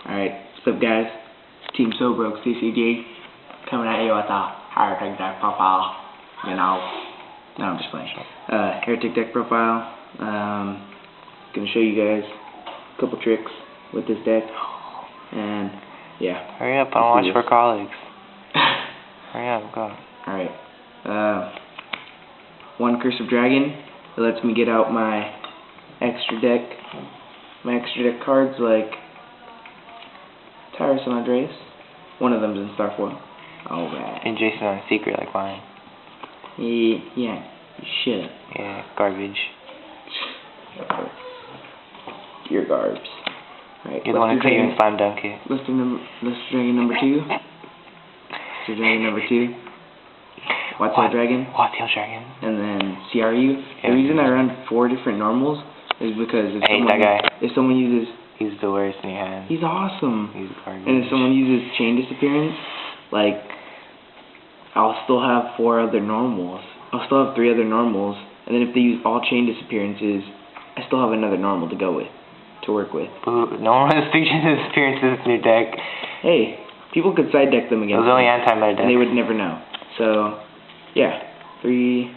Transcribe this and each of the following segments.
Alright, what's up guys? Team So Broke CCG coming at you with a Hieratic deck profile, you know. No, I'm just playing. Hieratic deck profile. Gonna show you guys a couple tricks with this deck. And yeah. Hurry up, I want to watch for colleagues. Hurry up, go. Alright. One Curse of Dragon. It lets me get out my extra deck. My extra deck cards like Tyrus and Andreas. One of them's in Star Foil. Alright. And Jason on Secret like mine. Yeah. Shit. Yeah, garbage. Your garbs. Alright. You're the one who couldn't even slam dunk it. Luster Dragon number 2. Luster Dragon number 2. Wattail Dragon. Wattail Dragon. And then CRU. Yeah. The reason I run 4 different normals is because if someone uses... He's the worst in your hand. He's awesome. He's garbage. And if someone uses Chain Disappearance, like, I'll still have 4 other normals. I'll still have 3 other normals. And then if they use all Chain Disappearances, I still have another normal to go with, to work with. Ooh, no one has 3 Chain Disappearances in your deck. Hey, people could side deck them against Those only anti-meta decks. And they would never know. So, yeah, 3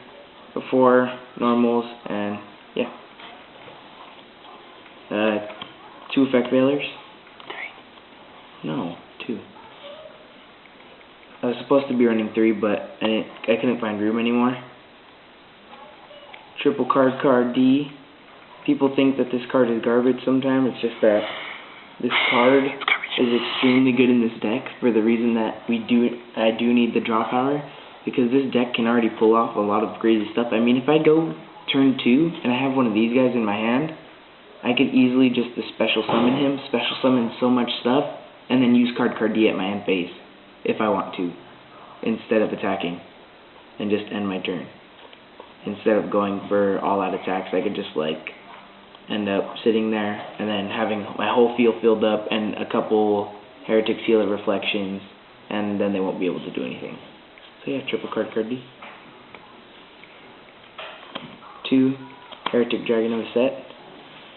or 4 normals, and yeah. 2 effect failures. 3. No, 2. I was supposed to be running 3, but I couldn't find room anymore. Triple card D. People think that this card is garbage sometimes. It's just that this card is extremely good in this deck for the reason that I do need the draw power, because this deck can already pull off a lot of crazy stuff. I mean, if I go turn 2 and I have one of these guys in my hand, I could easily just special summon him, special summon so much stuff, and then use card D at my end phase, if I want to, instead of attacking, and just end my turn. Instead of going for all-out attacks, I could just, like, end up sitting there, and then having my whole field filled up, and a couple Hieratic Seal of Reflections, and then they won't be able to do anything. So yeah, triple card D. 2 Hieratic Dragon of a set.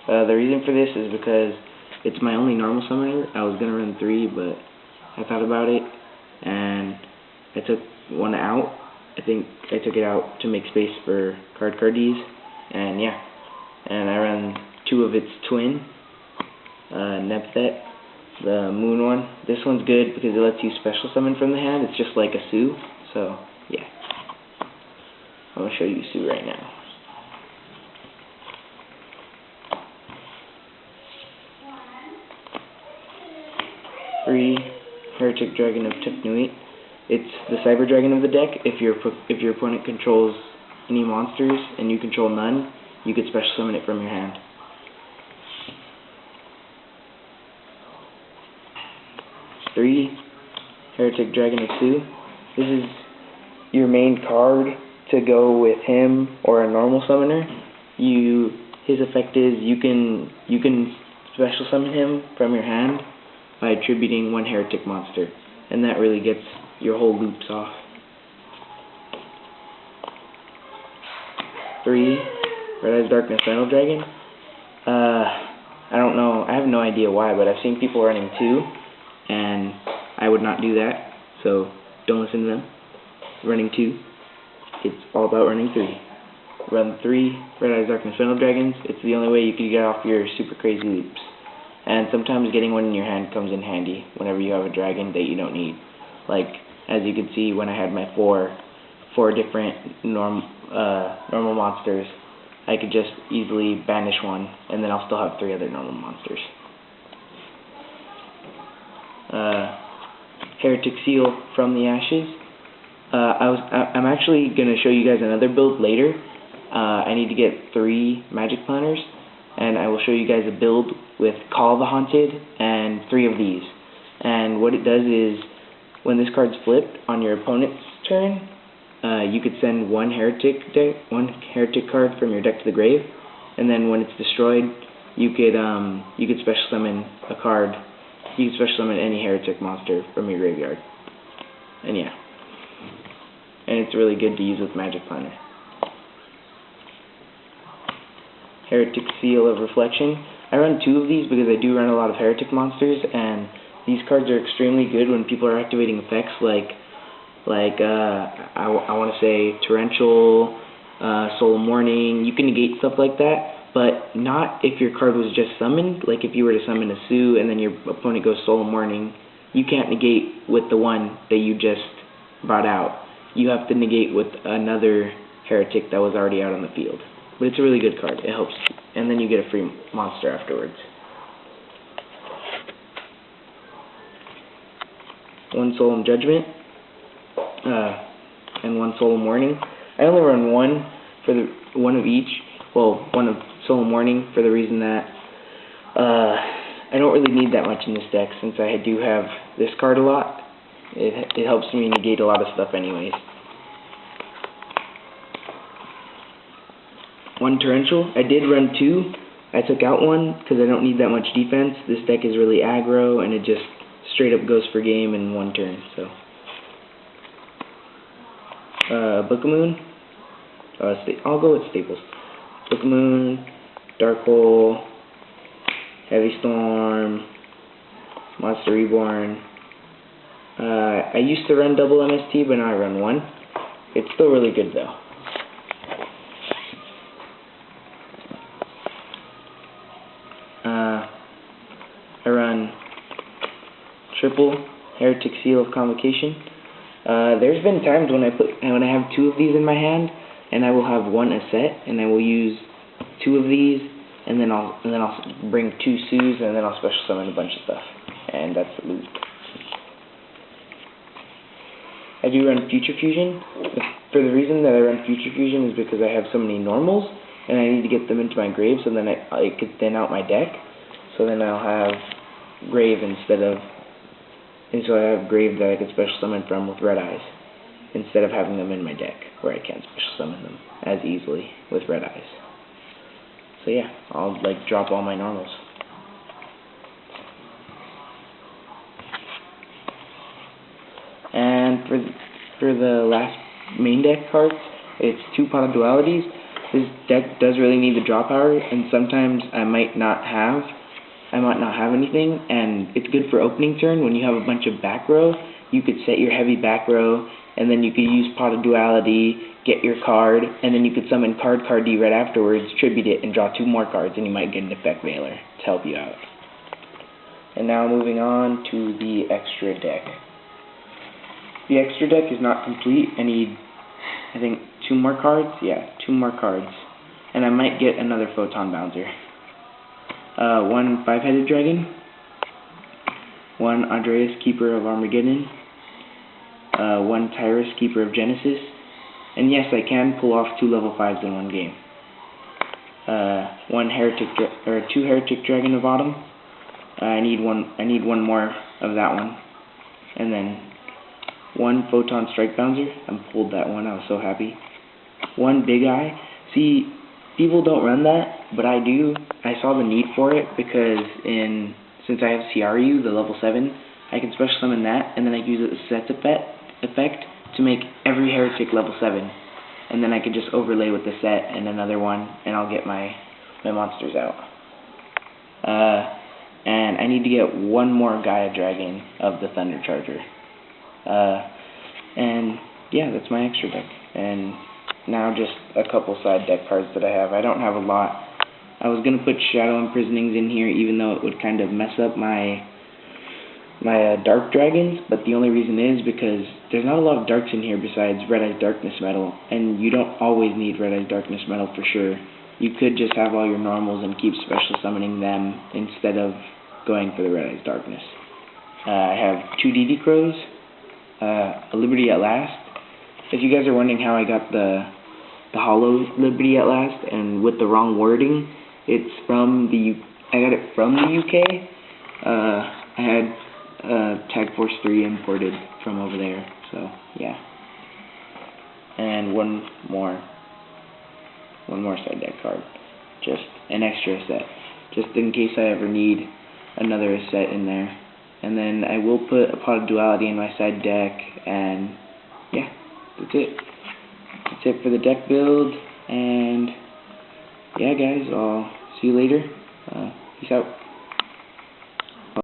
The reason for this is because it's my only normal summoner. I was going to run 3, but I thought about it, and I took one out. I think I took it out to make space for card Ds, and yeah. And I run 2 of its twin, Nepthet, the moon one. This one's good because it lets you special summon from the hand. It's just like a Sue, so yeah. I'm going to show you Sue right now. Hieratic Dragon of Tefnuit. It's the Cyber Dragon of the deck. If your opponent controls any monsters and you control none, you could special summon it from your hand. 3 Hieratic Dragon of Sue. This is your main card to go with him or a normal summoner. His effect is you can special summon him from your hand by attributing 1 Hieratic monster, and that really gets your whole loops off. 3 Red Eyes Darkness Final Dragon. I don't know, I have no idea why, but I've seen people running 2, and I would not do that, so don't listen to them. Running 2, it's all about running 3. Run 3 Red Eyes Darkness Final Dragons. It's the only way you can get off your super crazy loops. And sometimes getting one in your hand comes in handy whenever you have a dragon that you don't need. Like, as you can see, when I had my 4 different normal monsters, I could just easily banish one, and then I'll still have 3 other normal monsters. Hieratic Seal from the Ashes. I'm actually going to show you guys another build later. I need to get 3 magic planners, and I will show you guys a build with Call of the Haunted and 3 of these. And what it does is, when this card's flipped on your opponent's turn, you could send one Hieratic card from your deck to the grave, and then when it's destroyed, you could special summon a card. You could special summon any Hieratic monster from your graveyard. And yeah. And it's really good to use with Magic Planner. Hieratic Seal of Reflection. I run 2 of these because I do run a lot of Heretic monsters, and these cards are extremely good when people are activating effects like I want to say Torrential, Soul of Morning. You can negate stuff like that, but not if your card was just summoned. Like if you were to summon a Sue and then your opponent goes Soul of Morning, you can't negate with the one that you just brought out. You have to negate with another Heretic that was already out on the field. But it's a really good card. It helps. And then you get a free monster afterwards. 1 Solemn Judgment, and 1 Solemn Warning. I only run one of each. Well, 1 of Solemn Warning for the reason that I don't really need that much in this deck since I do have this card a lot. It helps me negate a lot of stuff anyways. 1 Torrential. I did run 2. I took out 1 because I don't need that much defense. This deck is really aggro and it just straight up goes for game in 1 turn. So, Book of Moon. I'll go with staples. Book of Moon, Dark Hole, Heavy Storm, Monster Reborn. I used to run double MST, but now I run 1. It's still really good though. I run triple Heretic Seal of Convocation. There's been times when I have 2 of these in my hand, and I will have 1 a set, and I will use 2 of these, and then I'll bring 2 Sues, and then I'll special summon a bunch of stuff, and that's the loot. I do run Future Fusion. For the reason that I run Future Fusion is because I have so many normals, and I need to get them into my grave, so then I could thin out my deck. So then I'll have grave and so I have grave that I could special summon from with Red Eyes, instead of having them in my deck, where I can't special summon them as easily with Red Eyes. So yeah, I'll drop all my normals. And for the last main deck cards, it's 2 Pot of Dualities. This deck does really need the draw power, and sometimes I might not have anything, and it's good for opening turn. When you have a bunch of back row, you could set your heavy back row, and then you could use Pot of Duality, get your card, and then you could summon Card D right afterwards, tribute it, and draw 2 more cards, and you might get an Effect Veiler to help you out. And now moving on to the extra deck. The extra deck is not complete. I need, I think, 2 more cards? Yeah, 2 more cards. And I might get another Photon Bouncer. 1 5-Headed Dragon, 1 Andreas, Keeper of Armageddon, 1 Tyrus, Keeper of Genesis, and yes, I can pull off 2 level 5s in 1 game. 2 Heretic Dragon of Autumn. I need one more of that one, and then 1 Photon Strike Bouncer. I pulled that one. I was so happy. 1 Big Eye. See, people don't run that, but I do. I saw the need for it because since I have CRU, the level 7, I can special summon that, and then I can use it as a set effect to make every Heretic level 7. And then I could just overlay with the set and another one, and I'll get my monsters out. And I need to get 1 more Gaia Dragon of the Thunder Charger. And yeah, that's my extra deck. And now just a couple side deck cards that I have. I don't have a lot. I was going to put Shadow Imprisonings in here, even though it would kind of mess up my Dark Dragons, but the only reason is because there's not a lot of Darks in here besides Red Eyes Darkness Metal, and you don't always need Red Eyes Darkness Metal for sure. You could just have all your normals and keep special summoning them instead of going for the Red Eyes Darkness. I have 2 DD Crows, a Liberty at Last. If you guys are wondering how I got the Hollow Liberty at Last, and with the wrong wording, it's from I got it from the UK. I had Tag Force 3 imported from over there, so yeah. And one more side deck card, just an extra set, just in case I ever need another set in there. And then I will put a Pot of Duality in my side deck, and yeah, that's it. That's it for the deck build, and yeah guys, I'll see you later. Peace out.